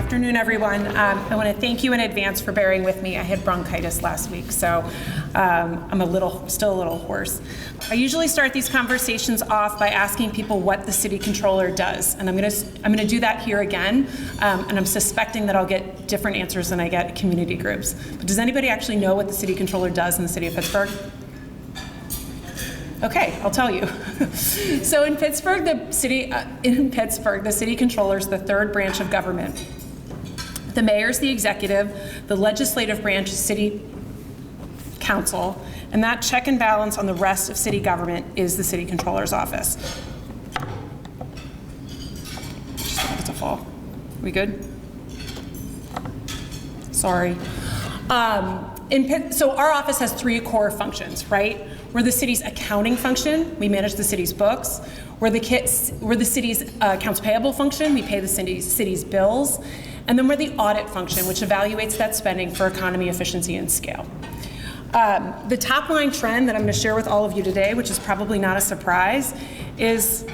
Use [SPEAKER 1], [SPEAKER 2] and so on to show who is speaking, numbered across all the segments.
[SPEAKER 1] afternoon, everyone. I want to thank you in advance for bearing with me. I had bronchitis last week, so I'm still a little hoarse. I usually start these conversations off by asking people what the city controller does, and I'm going to do that here again. And I'm suspecting that I'll get different answers than I get at community groups. But does anybody actually know what the city controller does in the city of Pittsburgh? Okay, I'll tell you. So in Pittsburgh, the city controller is the third branch of government. The mayor is the executive, the legislative branch is city council, and that check and balance on the rest of city government is the city controller's office. Just want it to fall. We good? Sorry. So our office has three core functions, right? We're the city's accounting function. We manage the city's books. We're the city's accounts payable function. We pay the city's bills. And then we're the audit function, which evaluates that spending for economy, efficiency, and scale. The top line trend that I'm going to share with all of you today, which is probably not a surprise, is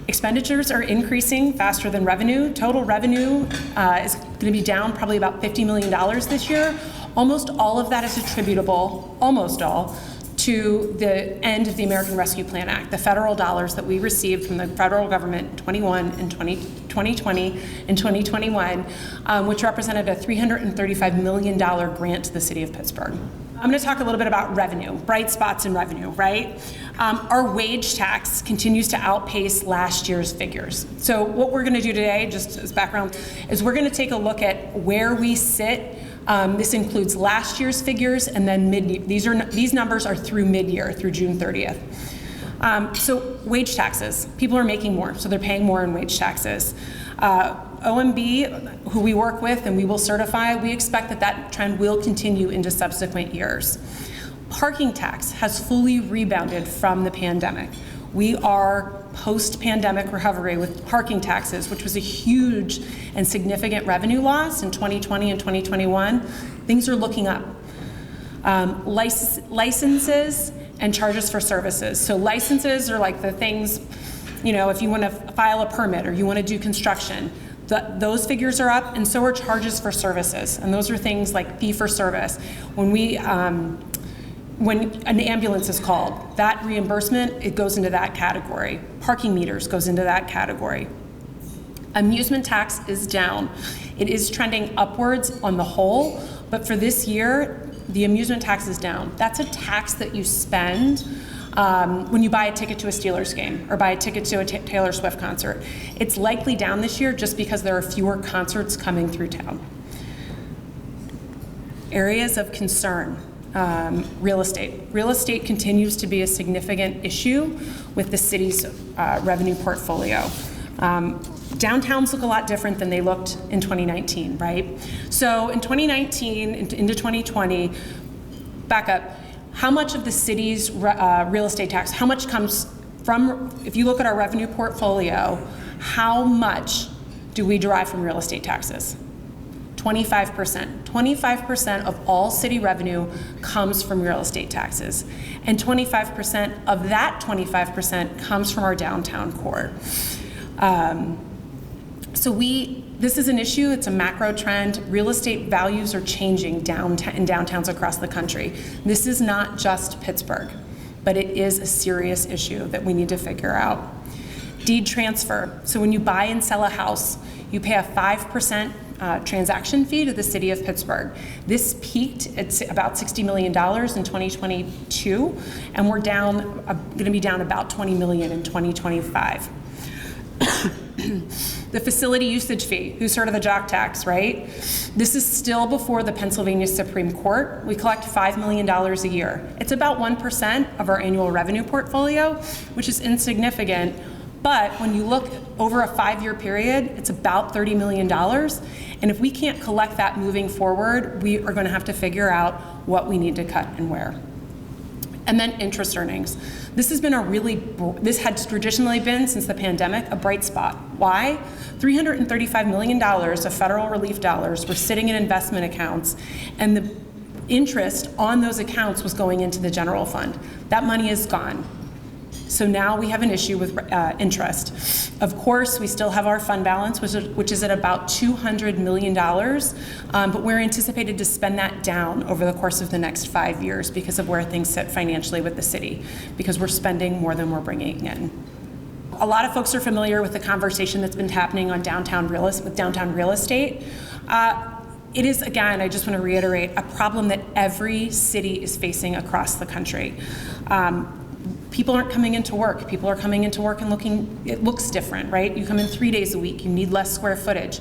[SPEAKER 1] expenditures are increasing faster than revenue. Total revenue is going to be down probably about $50 million this year. Almost all of that is attributable, almost all, to the end of the American Rescue Plan Act, the federal dollars that we received from the federal government in 2020 and 2021, which represented a $335 million grant to the city of Pittsburgh. I'm going to talk a little bit about revenue, bright spots in revenue, right? Our wage tax continues to outpace last year's figures. So what we're going to do today, just as background, is we're going to take a look at where we sit. This includes last year's figures, and then these numbers are through mid-year, through June 30th. So wage taxes, people are making more, so they're paying more in wage taxes. OMB, who we work with and we will certify, we expect that trend will continue into subsequent years. Parking tax has fully rebounded from the pandemic. We are post-pandemic recovery with parking taxes, which was a huge and significant revenue loss in 2020 and 2021. Things are looking up. Licenses and charges for services. So licenses are like the things, if you want to file a permit or you want to do construction, those figures are up, and so are charges for services. And those are things like fee for service. When an ambulance is called, that reimbursement, it goes into that category. Parking meters goes into that category. Amusement tax is down. It is trending upwards on the whole, but for this year, the amusement tax is down. That's a tax that you spend when you buy a ticket to a Steelers game or buy a ticket to a Taylor Swift concert. It's likely down this year just because there are fewer concerts coming through town. Areas of concern. Real estate. Real estate continues to be a significant issue with the city's revenue portfolio. Downtowns look a lot different than they looked in 2019, right? So in 2019 into 2020, back up, how much of the city's real estate tax, how much comes from, if you look at our revenue portfolio, how much do we derive from real estate taxes? 25%. 25% of all city revenue comes from real estate taxes. And 25% of that 25% comes from our downtown core. This is an issue, it's a macro trend. Real estate values are changing in downtowns across the country. This is not just Pittsburgh, but it is a serious issue that we need to figure out. Deed transfer. So when you buy and sell a house, you pay a 5% transaction fee to the city of Pittsburgh. This peaked at about $60 million in 2022, and we're going to be down about $20 million in 2025. The facility usage fee, who's heard of the jock tax, right? This is still before the Pennsylvania Supreme Court. We collect $5 million a year. It's about 1% of our annual revenue portfolio, which is insignificant. But when you look over a 5-year period, it's about $30 million. And if we can't collect that moving forward, we are going to have to figure out what we need to cut and where. And then interest earnings. This has traditionally been, since the pandemic, a bright spot. Why? $335 million of federal relief dollars were sitting in investment accounts, and the interest on those accounts was going into the general fund. That money is gone. So now we have an issue with interest. Of course, we still have our fund balance, which is at about $200 million, but we're anticipated to spend that down over the course of the next 5 years because of where things sit financially with the city, because we're spending more than we're bringing in. A lot of folks are familiar with the conversation that's been happening on downtown real estate. It is, again, I just want to reiterate, a problem that every city is facing across the country. People aren't coming into work. People are coming into work and it looks different, right? You come in 3 days a week, you need less square footage.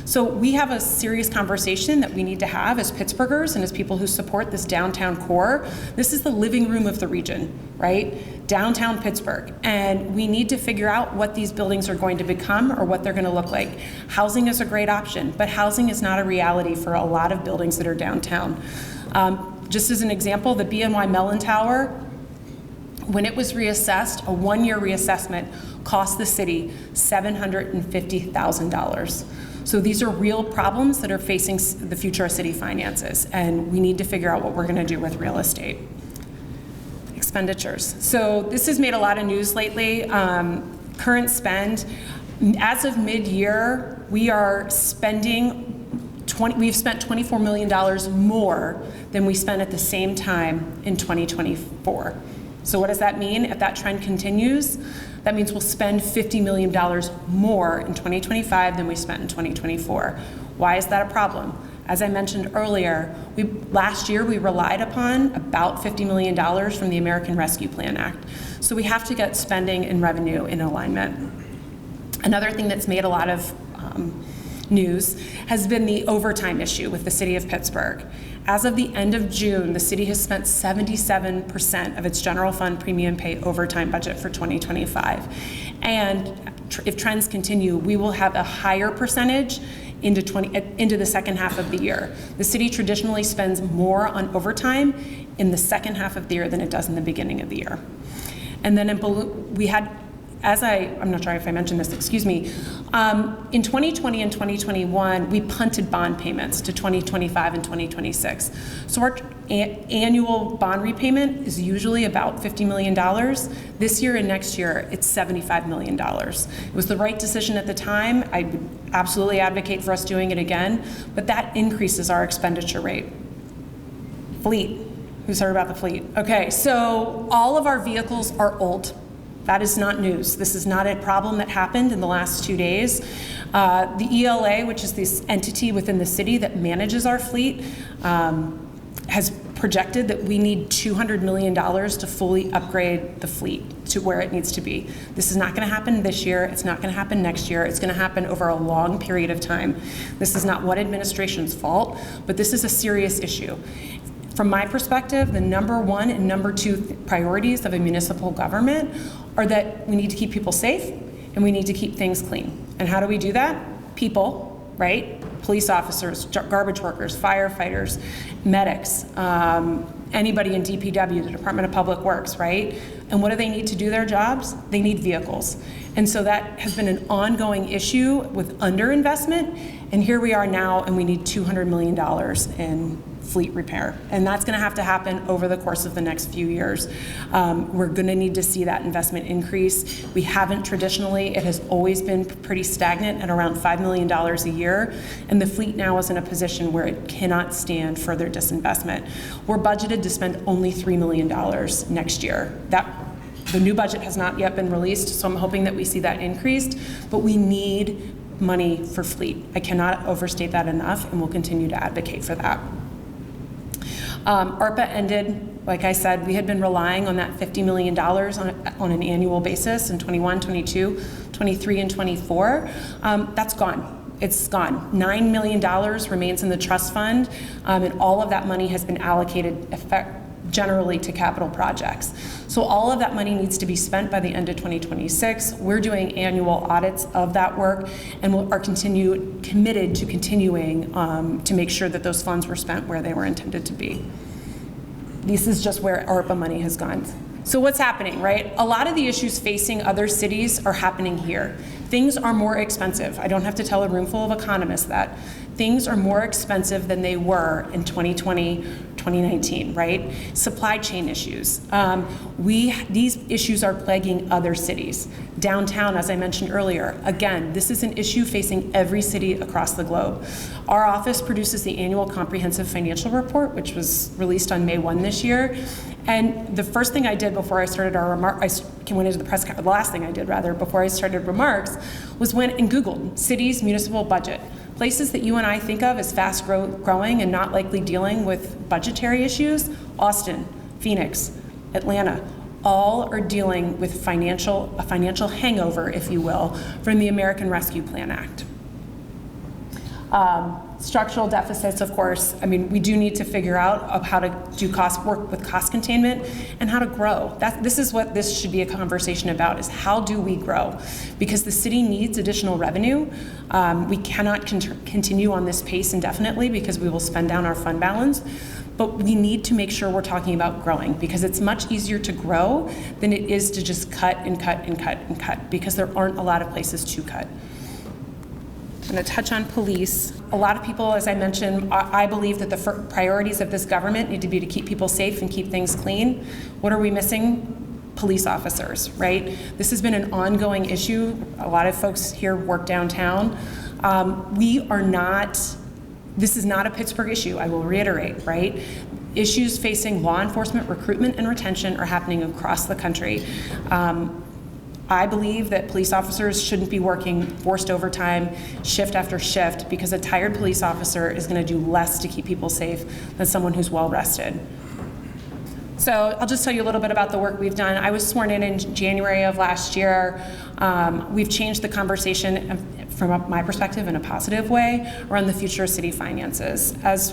[SPEAKER 1] So we have a serious conversation that we need to have as Pittsburghers and as people who support this downtown core. This is the living room of the region, right? Downtown Pittsburgh. And we need to figure out what these buildings are going to become or what they're going to look like. Housing is a great option, but housing is not a reality for a lot of buildings that are downtown. Just as an example, the BNY Mellon Tower, when it was reassessed, a 1-year reassessment cost the city $750,000. So these are real problems that are facing the future of city finances, and we need to figure out what we're going to do with real estate. Expenditures. So this has made a lot of news lately. Current spend, as of mid-year, we are spending we've spent $24 million more than we spent at the same time in 2024. So what does that mean? If that trend continues, that means we'll spend $50 million more in 2025 than we spent in 2024. Why is that a problem? As I mentioned earlier, last year we relied upon about $50 million from the American Rescue Plan Act. So we have to get spending and revenue in alignment. Another thing that's made a lot of news has been the overtime issue with the city of Pittsburgh. As of the end of June, the city has spent 77% of its general fund premium pay overtime budget for 2025. And if trends continue, we will have a higher percentage into the second half of the year. The city traditionally spends more on overtime in the second half of the year than it does in the beginning of the year. And then we had, I'm not sure if I mentioned this, excuse me, in 2020 and 2021, we punted bond payments to 2025 and 2026. So our annual bond repayment is usually about $50 million. This year and next year, it's $75 million. It was the right decision at the time. I would absolutely advocate for us doing it again, but that increases our expenditure rate. Fleet. Who's heard about the fleet? Okay, so all of our vehicles are old. That is not news. This is not a problem that happened in the last 2 days. The ELA, which is this entity within the city that manages our fleet, has projected that we need $200 million to fully upgrade the fleet to where it needs to be. This is not going to happen this year. It's not going to happen next year. It's going to happen over a long period of time. This is not one administration's fault, but this is a serious issue. From my perspective, the number one and number two priorities of a municipal government are that we need to keep people safe and we need to keep things clean. And how do we do that? People, right? Police officers, garbage workers, firefighters, medics, anybody in DPW, the Department of Public Works, right? And what do they need to do their jobs? They need vehicles. And so that has been an ongoing issue with underinvestment. And here we are now, and we need $200 million in fleet repair. And that's going to have to happen over the course of the next few years. We're going to need to see that investment increase. We haven't traditionally. It has always been pretty stagnant at around $5 million a year. And the fleet now is in a position where it cannot stand further disinvestment. We're budgeted to spend only $3 million next year. The new budget has not yet been released, so I'm hoping that we see that increased. But we need money for fleet. I cannot overstate that enough, and we'll continue to advocate for that. ARPA ended, like I said, we had been relying on that $50 million on an annual basis in 21, 22, 23, and 24. That's gone. It's gone. $9 million remains in the trust fund, and all of that money has been allocated generally to capital projects. So all of that money needs to be spent by the end of 2026. We're doing annual audits of that work and are committed to continuing to make sure that those funds were spent where they were intended to be. This is just where ARPA money has gone. So what's happening, right? A lot of the issues facing other cities are happening here. Things are more expensive. I don't have to tell a room full of economists that. Things are more expensive than they were in 2020, 2019, right? Supply chain issues. These issues are plaguing other cities. Downtown, as I mentioned earlier, again, this is an issue facing every city across the globe. Our office produces the annual comprehensive financial report, which was released on May 1 this year. And the first thing I did before I started our remarks, the last thing I did rather, before I started remarks, was went and Googled cities, municipal budget. Places that you and I think of as fast growing and not likely dealing with budgetary issues, Austin, Phoenix, Atlanta, all are dealing with a financial hangover, if you will, from the American Rescue Plan Act. Structural deficits, of course, I mean, we do need to figure out how to do work with cost containment and how to grow. This is what this should be a conversation about, is how do we grow? Because the city needs additional revenue. We cannot continue on this pace indefinitely because we will spend down our fund balance. But we need to make sure we're talking about growing, because it's much easier to grow than it is to just cut and cut and cut and cut, because there aren't a lot of places to cut. I'm going to touch on police. A lot of people, as I mentioned, I believe that the priorities of this government need to be to keep people safe and keep things clean. What are we missing? Police officers, right? This has been an ongoing issue. A lot of folks here work downtown. This is not a Pittsburgh issue, I will reiterate, right? Issues facing law enforcement recruitment and retention are happening across the country. I believe that police officers shouldn't be working forced overtime, shift after shift, because a tired police officer is going to do less to keep people safe than someone who's well rested. So I'll just tell you a little bit about the work we've done. I was sworn in January of last year. We've changed the conversation from my perspective in a positive way around the future of city finances. As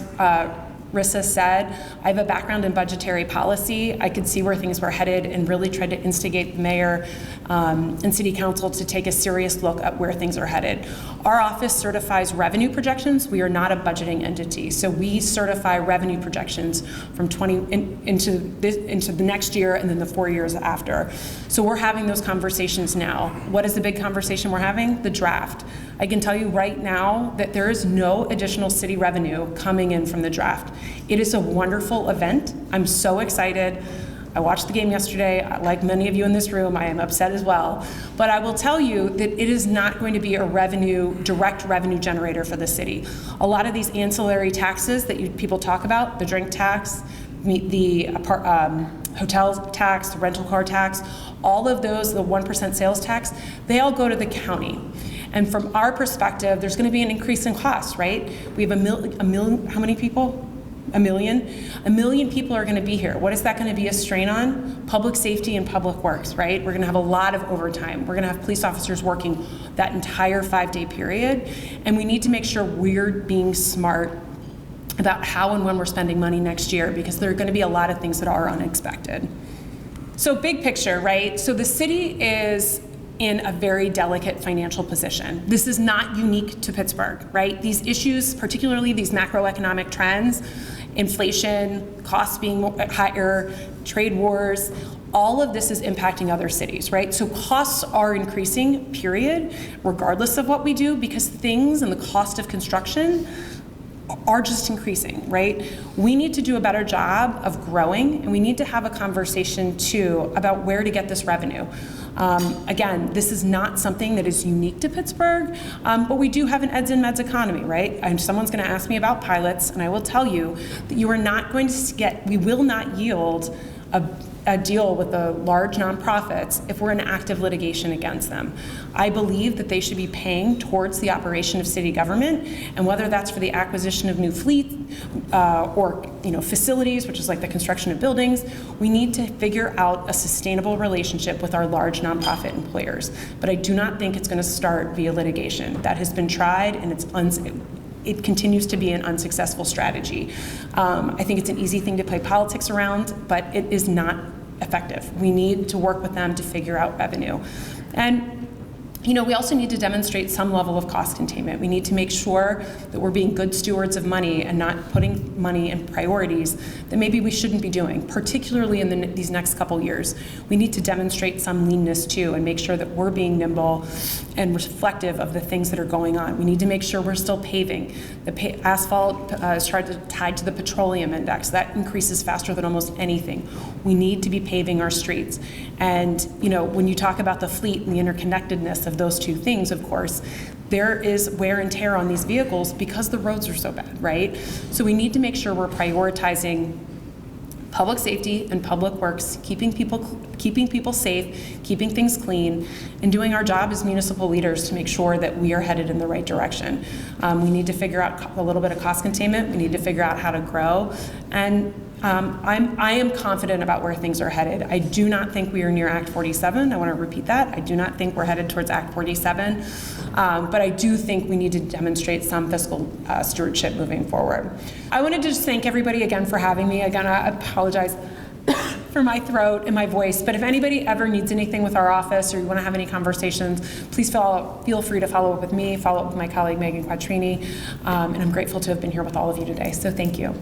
[SPEAKER 1] Rissa said, I have a background in budgetary policy. I could see where things were headed and really tried to instigate the mayor and city council to take a serious look at where things are headed. Our office certifies revenue projections. We are not a budgeting entity, so we certify revenue projections from into the next year and then the 4 years after. So we're having those conversations now. What is the big conversation we're having? The draft. I can tell you right now that there is no additional city revenue coming in from the draft. It is a wonderful event. I'm so excited. I watched the game yesterday. Like many of you in this room, I am upset as well. But I will tell you that it is not going to be a direct revenue generator for the city. A lot of these ancillary taxes that people talk about, the drink tax, the hotel tax, the rental car tax, all of those, the 1% sales tax, they all go to the county. And from our perspective, there's going to be an increase in costs, right? We have how many people? A million? A million people are going to be here. What is that going to be a strain on? Public safety and public works, right? We're going to have a lot of overtime. We're going to have police officers working that entire 5-day period. And we need to make sure we're being smart about how and when we're spending money next year, because there are going to be a lot of things that are unexpected. So big picture, right? So the city is in a very delicate financial position. This is not unique to Pittsburgh, right? These issues, particularly these macroeconomic trends, inflation, costs being higher, trade wars, all of this is impacting other cities, right? So costs are increasing, period, regardless of what we do, because things and the cost of construction are just increasing, right? We need to do a better job of growing, and we need to have a conversation too about where to get this revenue. Again, this is not something that is unique to Pittsburgh, but we do have an eds and meds economy, right? And someone's going to ask me about pilots, and I will tell you that you are not going to we will not yield a deal with the large nonprofits if we're in active litigation against them. I believe that they should be paying towards the operation of city government, and whether that's for the acquisition of new fleet or facilities, which is like the construction of buildings, we need to figure out a sustainable relationship with our large nonprofit employers. But I do not think it's going to start via litigation. That has been tried, and it continues to be an unsuccessful strategy. I think it's an easy thing to play politics around, but it is not effective. We need to work with them to figure out revenue. And We also need to demonstrate some level of cost containment. We need to make sure that we're being good stewards of money and not putting money in priorities that maybe we shouldn't be doing, particularly in these next couple years. We need to demonstrate some leanness too and make sure that we're being nimble and reflective of the things that are going on. We need to make sure we're still paving. The asphalt is tied to the petroleum index. That increases faster than almost anything. We need to be paving our streets. And when you talk about the fleet and the interconnectedness of those two things, of course, there is wear and tear on these vehicles because the roads are so bad, right? So we need to make sure we're prioritizing public safety and public works, keeping people safe, keeping things clean, and doing our job as municipal leaders to make sure that we are headed in the right direction. We need to figure out a little bit of cost containment. We need to figure out how to grow. And I am confident about where things are headed. I do not think we are near Act 47. I want to repeat that. I do not think we're headed towards Act 47. But I do think we need to demonstrate some fiscal stewardship moving forward. I wanted to just thank everybody again for having me. Again, I apologize for my throat and my voice, but if anybody ever needs anything with our office or you want to have any conversations, please feel free to follow up with me, follow up with my colleague Megan Quattrini, and I'm grateful to have been here with all of you today, so thank you.